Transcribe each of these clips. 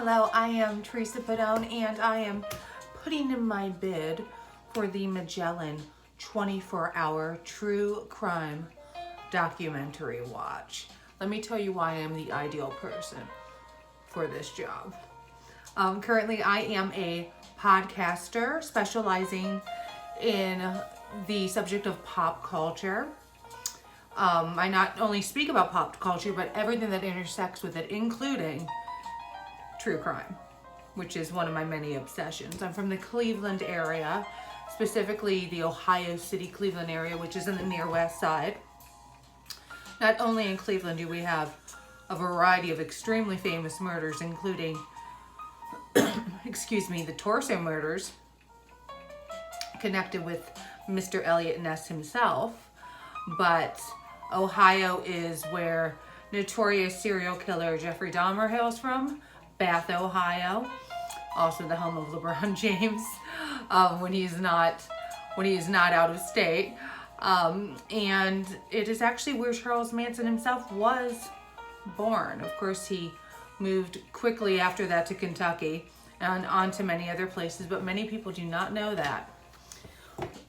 Hello, I am Theresa Pedone, and I am putting in my bid for the Magellan 24-hour true crime documentary watch. Let me tell you why I'm the ideal person for this job. Currently, I am a podcaster specializing in the subject of pop culture. I not only speak about pop culture, but everything that intersects with it, including true crime, which is one of my many obsessions. I'm from the Cleveland area, specifically the Ohio City, Cleveland area, which is in the near west side. Not only in Cleveland do we have a variety of extremely famous murders, including, the torso murders connected with Mr. Elliot Ness himself, but Ohio is where notorious serial killer Jeffrey Dahmer hails from. Bath, Ohio, also the home of LeBron James when he is not out of state, and it is actually where Charles Manson himself was born. Of course, he moved quickly after that to Kentucky and on to many other places, but many people do not know that.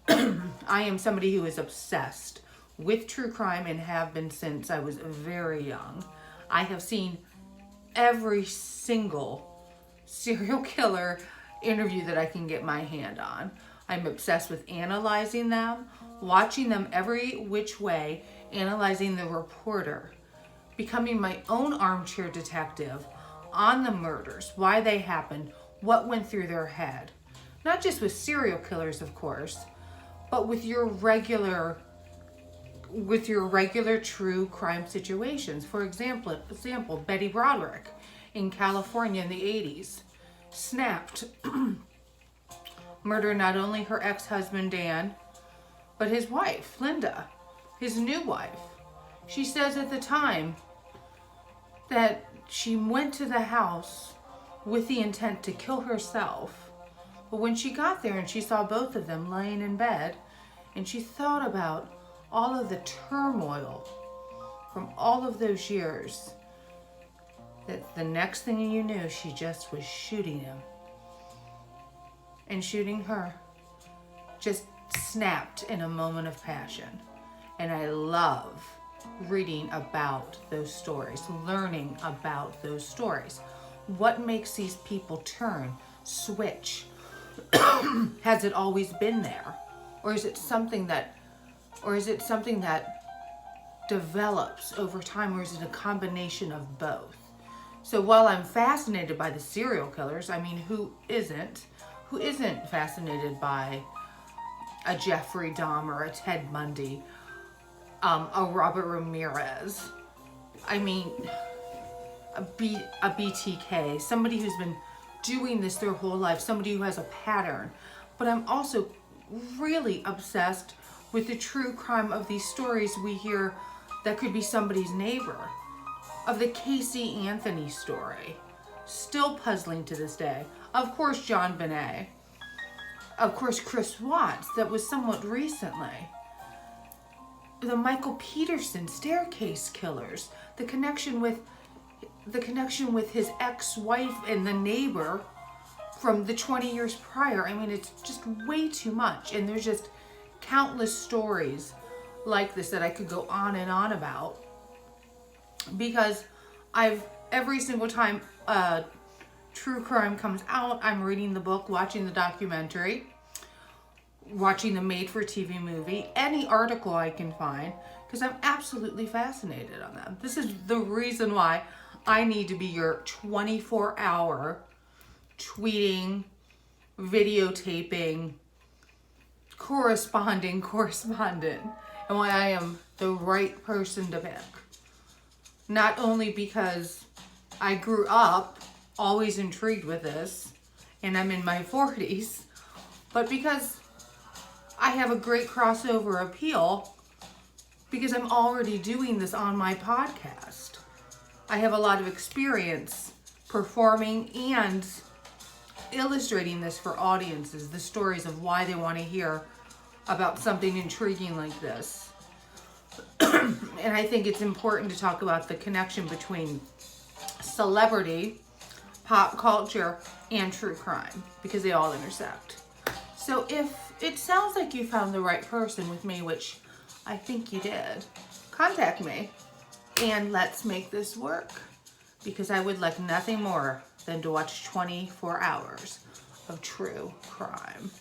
I am somebody who is obsessed with true crime and have been since I was very young. I have seen every single serial killer interview that I can get my hand on. I'm obsessed with analyzing them, watching them every which way, analyzing the reporter, becoming my own armchair detective on the murders, why they happened, what went through their head. Not just with serial killers, of course, but with your regular true crime situations. For example, Betty Broderick in California in the 80s snapped, murdered not only her ex-husband Dan, but his wife, Linda, his new wife. She says at the time that she went to the house with the intent to kill herself, but when she got there and she saw both of them laying in bed, and she thought about all of the turmoil from all of those years, that the next thing you knew, she just was shooting him. And shooting her just snapped in a moment of passion. And I love reading about those stories, learning about those stories. What makes these people turn, switch? Has it always been there? Or is it something that develops over time, or is it a combination of both? So while I'm fascinated by the serial killers, I mean, who isn't fascinated by a Jeffrey Dahmer, a Ted Bundy, a Robert Ramirez, I mean, a BTK, somebody who's been doing this their whole life, somebody who has a pattern. But I'm also really obsessed with the true crime of these stories we hear that could be somebody's neighbor. Of the Casey Anthony story, still puzzling to this day. Of course, John Bonet. Of course, Chris Watts, that was somewhat recently. The Michael Peterson staircase killers, the connection with his ex-wife and the neighbor from the 20 years prior. I mean, it's just way too much. And there's just countless stories like this that I could go on and on about, because every single time true crime comes out, I'm reading the book, watching the documentary, watching the made-for-TV movie, any article I can find, because I'm absolutely fascinated on them. This is the reason why I need to be your 24-hour tweeting, videotaping, correspondent, and why I am the right person to pick. Not only because I grew up always intrigued with this, and I'm in my 40s, but because I have a great crossover appeal, because I'm already doing this on my podcast. I have a lot of experience performing and illustrating this for audiences, the stories of why they want to hear about something intriguing like this. And I think it's important to talk about the connection between celebrity pop culture, and true crime, because they all intersect. So if it sounds like you found the right person with me, which I think you did, contact me and let's make this work, because I would like nothing more than to watch 24 hours of true crime.